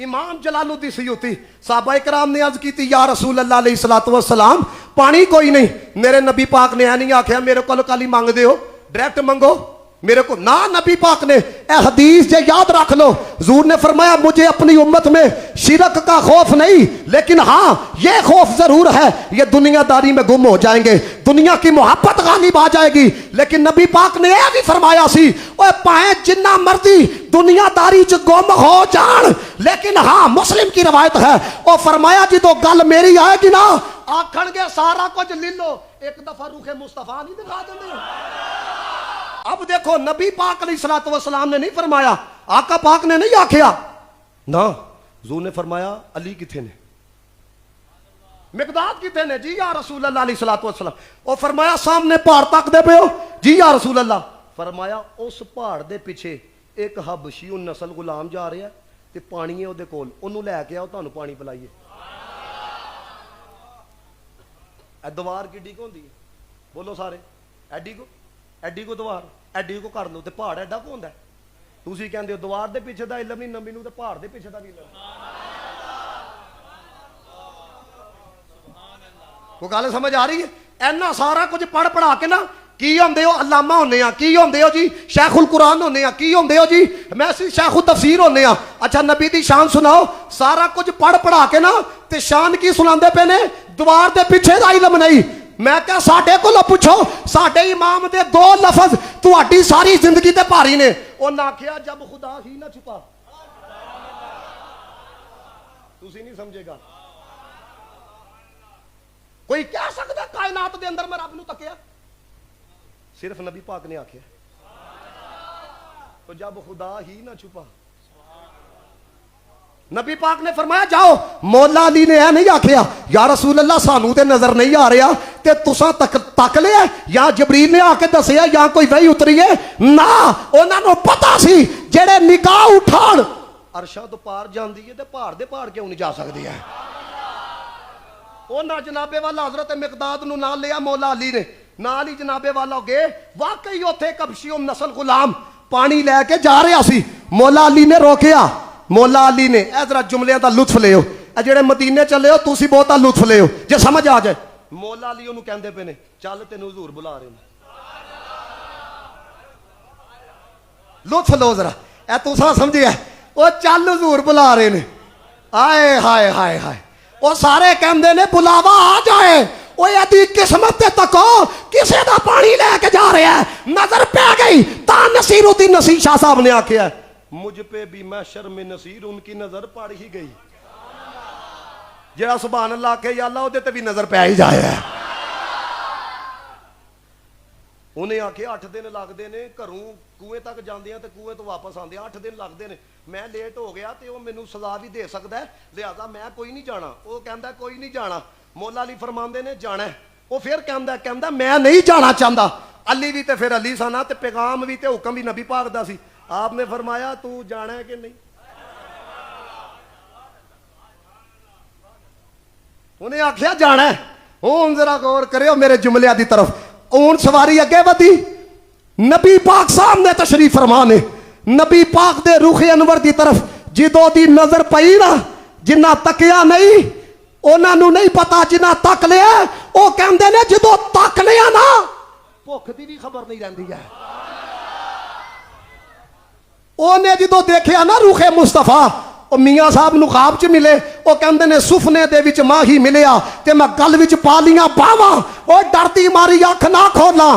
इमाम जलालुद्दीन सयूती साहबा इकराम ने अर्ज की या रसूल अल्लाह अलैहिस्सलातु वस्सलाम पानी कोई नहीं। मेरे नबी पाक ने नहीं आख्या मेरे को काली मंग दो, डायरेक्ट मंगो मेरे को ना। नबी पाक ने ए हदीस जे याद रख लो, हुजूर ने फरमाया मुझे अपनी उम्मत में शिरक का खौफ नहीं, लेकिन हाँ ये खौफ जरूर है ये दुनियादारी में गुम हो जाएंगे, दुनिया की मोहब्बत गालिब आ जाएगी। लेकिन नबी पाक ने यह भी फरमाया सी ओए पाए जिन्ना मर्जी दुनियादारी च गुम हो जान, लेकिन हाँ मुस्लिम की रवायत है और फरमाया जी तो गल मेरी आएगी ना आखन के सारा कुछ ले लो, एक दफा रूखे मुस्तफा नहीं दिखा देंगे। अब देखो नबी पाक अलैहिस्सलातु वस्सलाम ने नहीं फरमाया, आका पाक ने नहीं आखिया ना, हुजूर ने फरमाया अली किथे ने, मिकदाद किथे ने, जी या रसूल अल्लाह अलैहिस्सलातु वस्सलाम। और फरमाया सामने पहाड़ तक दे पे हो, जी या रसूल अल्लाह। फरमाया उस पहाड़ दे पीछे एक हबशी नस्ल गुलाम जा रहा है ते पानी है ओदे कोल, ओनू लैके आओ तुहानू पानी पिलाइए। ए दवार किड्डी को होंदी है बोलो सारे, एडी को दवार एडी को कर लो, पहाड़ एडा को होंदा है। तुसी कहंदे हो दवार दे पिछे दा इलम नहीं, नबी नूं ते पहाड़ दे पिछे दा भी इलम। कोई गल समझ आ रही है? इन्ना सारा कुछ पढ़ पढ़ा के ना की होंदे हो अल्लामा होने आ, की होंदे हो जी शेखुल कुरान होने आ, की होंदे हो जी मैं शेखुल तफसीर होने आ। अच्छा नबी दी शान सुनाओ, सारा कुछ पढ़ पढ़ा के ना ते शान की सुनांदे पे ने, दवार दे पिछे दा इलम नहीं। मैं क्या साडे कोलों पुछो, साडे इमाम दे दो लफज तुहाडी सारी जिंदगी ते भारी ने। उन्हां आखिया जब खुदा ही ना छुपा, तुसी नहीं समझेगा। कोई कह सकदा कायनात दे अंदर मैं रब नूं तकिया, सिर्फ नबी पाक ने आखिया तो जब खुदा ही ना छुपा। नबी पाक ने फरमाया जाओ, मौला अली ने यह नहीं आखिया या रसूल अल्लाह सानू ते नजर नहीं आ रहा ते तुसा तक लिया या जबरील ने आके दसिया या कोई वही उतरी है ना, उन्होंने पता सी जेड़े निगाह उठान अरशा तो पार जाती है ते पहाड़ दे पहाड़ क्यों नहीं जा सकती है। उन्हें जनाबे वाला हजरत मिकदाद नूं नाल लिया मौला अली ने, नाल ही जनाबे वाला गए, वाकई उत्थे कबशी नस्ल गुलाम पानी लैके जा रहा सी। मौला अली ने रोकिया, मौला अली ने ए जरा जुमलियां दा लुत्फ लियो, जेड़े मदीने चले हो तुसी बहुता लुत्फ लियो जे समझ आ जाए। मौला अली ओनू कहंदे पे ने चल तेनू हुजूर बुला रहे ने, लुत्फ लो जरा ए तुसा समझिया ओ चल हुजूर बुला रहे ने। आए हाय हाय हाय ओ सारे कहंदे ने बुलावा आ जाए, ओ यदि किस्मत तको किसी दा पानी लेके जा रहा है, नजर पै गई ता नसीरुद्दीन नसीर शाह साहब ने आखिया मुझ पे भी मैशर में नसीर उनकी नजर पड़ ही गई। जरा सुभान अल्लाह के या अल्लाह ओदे ते भी नजर पै ही जाए। उन्हें आखे 8 दिन लगते ने घरों कुएं तक जाते हैं तो कुएं तो वापस आते 8 दिन लगते हैं। मैं लेट हो गया तो मैनू सजा भी दे सकता है, लिहाजा मैं कोई नहीं जाना। वो कहता कोई नहीं जाना, मौला अली फरमाते ने जाना है। वो फिर कहता मैं नहीं जाना चाहता। अली भी तो फिर अली साना ते पैगाम भी तो हुक्म भी नबी पाक दा सी। आपने फरमाया तू जाना है कि नहीं? उन्हें आख्या जाना है। हुण जरा गौर करियो मेरे जुमलिया की तरफ। हुण सवारी अगे वधी, नबी पाक सामने तशरीफ फरमा ने, नबी पाक दे रुख अनवर की तरफ जिदों दी नजर पई ना, जिन्ना तकिया नहीं उन्होंने नहीं पता, जिन्ना तक लिया वो कहते ने जदों तक लिया ना भुख की भी खबर नहीं रही है। उन्हें जो देखा ना रूखे मुस्तफा, मियाँ साहब नूं ख्वाब च मिले, वो कहते ने सुफने दे विच माही मिलिया ते मैं गल विच पा लिया बावा, और डरती मारी अख ना खोला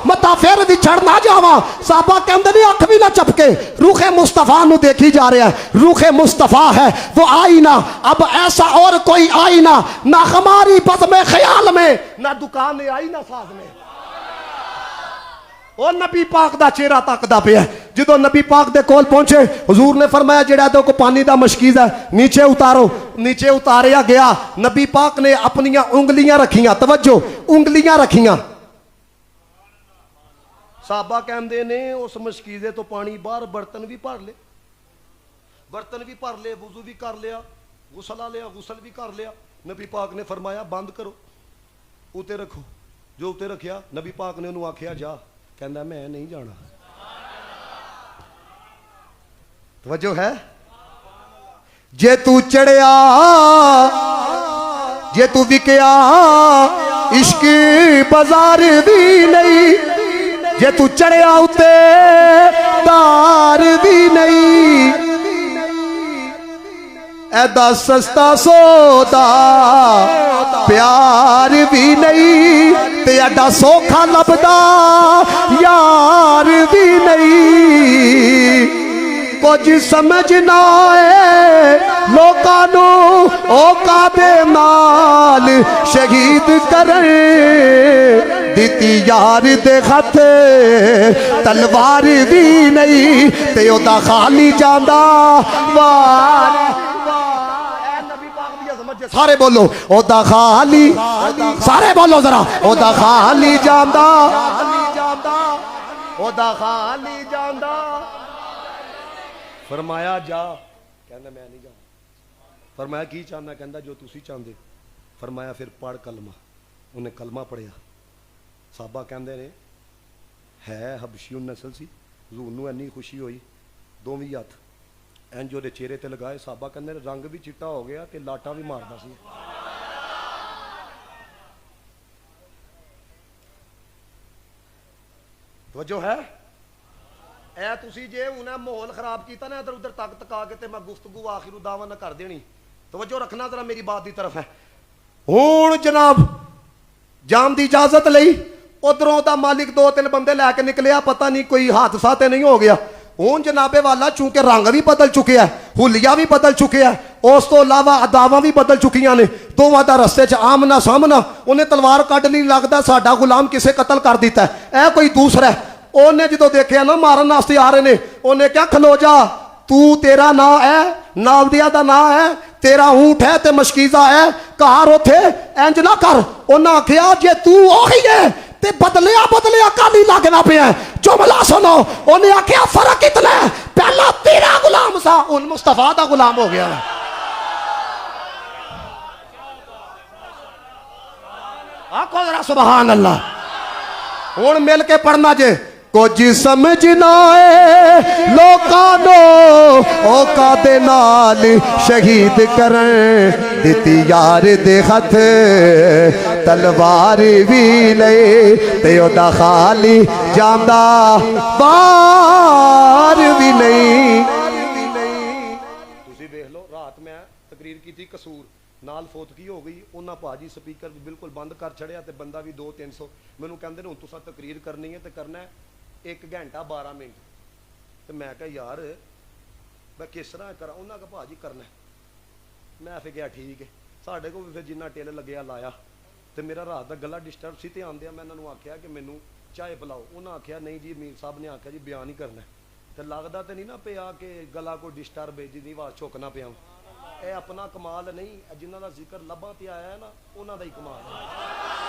मता फिर भी छड़ ना जावा। साहबा कहते ने अख भी ना चपके, रूखे मुस्तफा नूं देखी जा रहा है। रूखे मुस्तफा है वो आईना, अब ऐसा और कोई आईना ना हमारी बस में ख्याल में, ना दुकान आई ना साथ में। और नबी पाक दा चेहरा तकदा पिया। जो नबी पाक दे कोल पहुंचे, हुजूर ने फरमाया जेड़ा दो को पानी दा मशकीज है नीचे उतारो। नीचे उतारिया गया। नबी पाक ने अपनियां उंगलियां रखियां, तवज्जो उंगलियां रखियां। साहबा कहंदे ने उस मशकीजे तो पानी बाहर बर्तन भी भर ले, वुजू भी कर लिया, गुसल भी कर लिया। नबी पाक ने फरमाया बंद करो, उते रखो। जो उते रखिया नबी पाक ने उन्होंने आखिया जा, कहना मैं नहीं जाना। तवज्जो है, ਜੇ ਤੂੰ ਚੜਿਆ ਜੇ ਤੂੰ ਵਿਕਿਆ ਇਸ਼ਕ ਬਾਜ਼ਾਰ ਵੀ ਨਹੀਂ ਜੇ ਤੂੰ ਚੜਿਆ ਉੱਤੇ ਤਾਰ ਵੀ ਨਹੀਂ ਐਦਾ ਸਸਤਾ ਸੌਦਾ ਪਿਆਰ ਵੀ ਨਹੀਂ ਤੇ ਐਡਾ ਸੌਖਾ ਲੱਭਦਾ ਯਾਰ ਵੀ ਨਹੀਂ ਕੁਝ ਸਮਝ ਨਾ ਆਏ ਲੋਕਾਂ ਨੂੰ ਉਹ ਕਾਦੇ ਨਾਲ ਸ਼ਹੀਦ ਕਰਨ ਦਿੱਤੀ ਯਾਰ ਦੇ ਹੱਥ ਤਲਵਾਰ ਵੀ ਨਹੀਂ ਤੇ ਉਹਦਾ ਖਾਲੀ ਜਾਂਦਾ ਵਾਰ ਸਾਰੇ ਬੋਲੋ ਉਹਦਾ ਖਾਲੀ ਸਾਰੇ ਬੋਲੋ ਜ਼ਰਾ ਉਹਦਾ ਖਾਲੀ ਜਾਂਦਾ ਉਹਦਾ ਖਾਲੀ ਜਾਂਦਾ ਫਰਮਾਇਆ ਜਾ ਕਹਿੰਦਾ ਮੈਂ ਨਹੀਂ ਜਾ ਫਰਮਾਇਆ ਕੀ ਚਾਹੁੰਦਾ ਕਹਿੰਦਾ ਜੋ ਤੁਸੀਂ ਚਾਹੁੰਦੇ ਫਰਮਾਇਆ ਫਿਰ ਪੜ੍ਹ ਕਲਮਾ ਉਹਨੇ ਕਲਮਾ ਪੜਿਆ ਸਾਹਬਾ ਕਹਿੰਦੇ ਨੇ ਹੈ ਹਬਸ਼ੀ ਨਸਲ ਸੀ ਹਜ਼ੂਰ ਨੂੰ ਇੰਨੀ ਖੁਸ਼ੀ ਹੋਈ ਦੋਵੇਂ ਹੱਥ ਇੰਜ ਉਹਦੇ ਚਿਹਰੇ ਤੇ ਲਗਾਏ ਸਾਹਬਾ ਕਹਿੰਦੇ ਨੇ ਰੰਗ ਵੀ ਚਿੱਟਾ ਹੋ ਗਿਆ ਤੇ ਲਾਟਾਂ ਵੀ ਮਾਰਦਾ ਸੀ ਤਵੱਜੋ ਹੈ ਐ ਤੁਸੀਂ ਜੇ ਹੁਣ ਮਾਹੌਲ ਖਰਾਬ ਕੀਤਾ ਨਾ ਇਧਰ ਉਧਰ ਤੱਕ ਤਕਾ ਕੇ ਤੇ ਮੈਂ ਗੁਫ਼ਤਗੂ ਆਖਿਰੂ ਦਾਵਾ ਨਾ ਕਰ ਦੇਣੀ ਤਵੱਜੋ ਰੱਖਣਾ ਜ਼ਰਾ ਮੇਰੀ ਬਾਤ ਦੀ ਤਰਫ ਹੈ ਹੁਣ ਜਨਾਬ ਜਾਮ ਦੀ ਇਜਾਜ਼ਤ ਲਈ ਉਧਰੋਂ ਦਾ ਮਾਲਿਕ 2-3 ਬੰਦੇ ਲੈ ਕੇ ਨਿਕਲਿਆ ਪਤਾ ਨਹੀਂ ਕੋਈ ਹਾਦਸਾ ਤੇ ਨਹੀਂ ਹੋ ਗਿਆ ਹੁਣ ਜਨਾਬੇ ਵਾਲਾ ਚੂੰਕਿ ਰੰਗ ਵੀ ਬਦਲ ਚੁੱਕਿਆ ਹੁਲੀਆ ਵੀ ਬਦਲ ਚੁੱਕਿਆ ਉਸ ਤੋਂ ਇਲਾਵਾ ਅਦਾਵਾਂ ਵੀ ਬਦਲ ਚੁੱਕੀਆਂ ਨੇ ਦੋਵਾਂ ਦਾ ਰਸਤੇ 'ਚ ਆਮਨਾ ਸਾਹਮਣਾ ਉਹਨੇ ਤਲਵਾਰ ਕੱਢ ਲਈ ਲੱਗਦਾ ਸਾਡਾ ਗੁਲਾਮ ਕਿਸੇ ਕਤਲ ਕਰ ਦਿੱਤਾ ਇਹ ਕੋਈ ਦੂਸਰਾ ਉਹਨੇ ਜਦੋਂ ਦੇਖਿਆ ਨਾ ਮਾਰਨ ਵਾਸਤੇ ਆ ਰਹੇ ਨੇ ਉਹਨੇ ਕਿਹਾ ਖਲੋ ਜਾ ਤੂੰ ਤੇਰਾ ਨਾਂ ਹੈ ਨਾਲਦਿਆ ਦਾ ਨਾਂ ਹੈ ਤੇਰਾ ਊਂਠ ਹੈ ਤੇ ਮਸ਼ਕੀਜ਼ਾ ਹੈ ਘਰ ਉਥੇ ਇੰਜ ਨਾ ਕਰ ਉਹਨਾਂ ਆਖਿਆ ਜੇ ਤੂੰ ਉਹੀ ਹੈ ਤੇ ਬਦਲਿਆ ਕਾਲੀ ਲੱਗਣਾ ਪਿਆ ਜੁਮਲਾ ਸੁਣੋ ਉਹਨੇ ਆਖਿਆ ਫਰਕ ਕਿਤਨਾ ਪਹਿਲਾ ਤੇਰਾ ਗੁਲਾਮ ਸਾ ਹੁਣ ਮੁਸਤਫਾ ਦਾ ਗੁਲਾਮ ਹੋ ਗਿਆ ਆਖੋ ਜ਼ਰਾ ਸੁਭਾਨ ਅੱਲਾਹ ਹੁਣ ਮਿਲ ਕੇ ਪੜਨਾ ਜੇ ਕੁਝ ਸਮਝ ਨਾ ਆਏ ਲੋਕਾਂ ਨੂੰ ਉਹ ਕਾਦੇ ਨਾਲ ਸ਼ਹੀਦ ਕਰਨ ਦਿੱਤੀ ਯਾਰ ਦੇ ਹੱਥ ਤਲਵਾਰ ਵੀ ਲਈ ਤੇ ਉਹਦਾ ਖਾਲੀ ਜਾਂਦਾ ਬਾਹਰ ਵੀ ਨਹੀਂ ਤੁਸੀਂ ਵੇਖ ਲਓ ਰਾਤ ਮੈਂ ਤਕਰੀਰ ਕੀਤੀ ਕਸੂਰ ਨਾਲ ਫੋਤਗੀ ਹੋ ਗਈ ਉਹਨਾਂ ਭਾਜੀ ਸਪੀਕਰ ਬਿਲਕੁਲ ਬੰਦ ਕਰ ਛੜਿਆ ਤੇ ਬੰਦਾ ਵੀ 200-300 ਮੈਨੂੰ ਕਹਿੰਦੇ ਨੇ ਹੁਣ ਤੁਸੀਂ ਤਕਰੀਰ ਕਰਨੀ ਹੈ ਤੇ ਕਰਨਾ 1 ਘੰਟਾ 12 ਮਿੰਟ ਤੇ ਮੈਂ ਕਿਹਾ ਯਾਰ ਮੈਂ ਕਿਸ ਤਰ੍ਹਾਂ ਕਰਾਂ ਉਹਨਾਂ ਕਹਾ ਭਾਜੀ ਕਰਨਾ ਮੈਂ ਫਿਰ ਕਿਹਾ ਠੀਕ ਹੈ ਸਾਡੇ ਕੋਲ ਵੀ ਫਿਰ ਜਿੰਨਾ ਟਿਲ ਲੱਗਿਆ ਲਾਇਆ ਤੇ ਮੇਰਾ ਰਾਤ ਦਾ ਗਲਾ ਡਿਸਟਰਬ ਸੀ ਤੇ ਆਉਂਦਿਆਂ ਮੈਂ ਇਹਨਾਂ ਨੂੰ ਆਖਿਆ ਕਿ ਮੈਨੂੰ ਚਾਹ ਪਿਲਾਓ ਉਹਨਾਂ ਆਖਿਆ ਨਹੀਂ ਜੀ ਮੀਰ ਸਾਹਿਬ ਨੇ ਆਖਿਆ ਜੀ ਬਿਆਨ ਹੀ ਕਰਨਾ ਤੇ ਲੱਗਦਾ ਤੇ ਨਹੀਂ ਨਾ ਪਿਆ ਕਿ ਗਲਾ ਕੋਈ ਡਿਸਟਰਬ ਹੈ ਜਿਹਦੀ ਆਵਾਜ਼ ਝੁਕਣਾ ਪਿਆ ਇਹ ਆਪਣਾ ਕਮਾਲ ਨਹੀਂ ਜਿਨ੍ਹਾਂ ਦਾ ਜ਼ਿਕਰ ਲੱਭਾਂ ਤੇ ਆਇਆ ਨਾ ਉਹਨਾਂ ਦਾ ਹੀ ਕਮਾਲ ਹੈ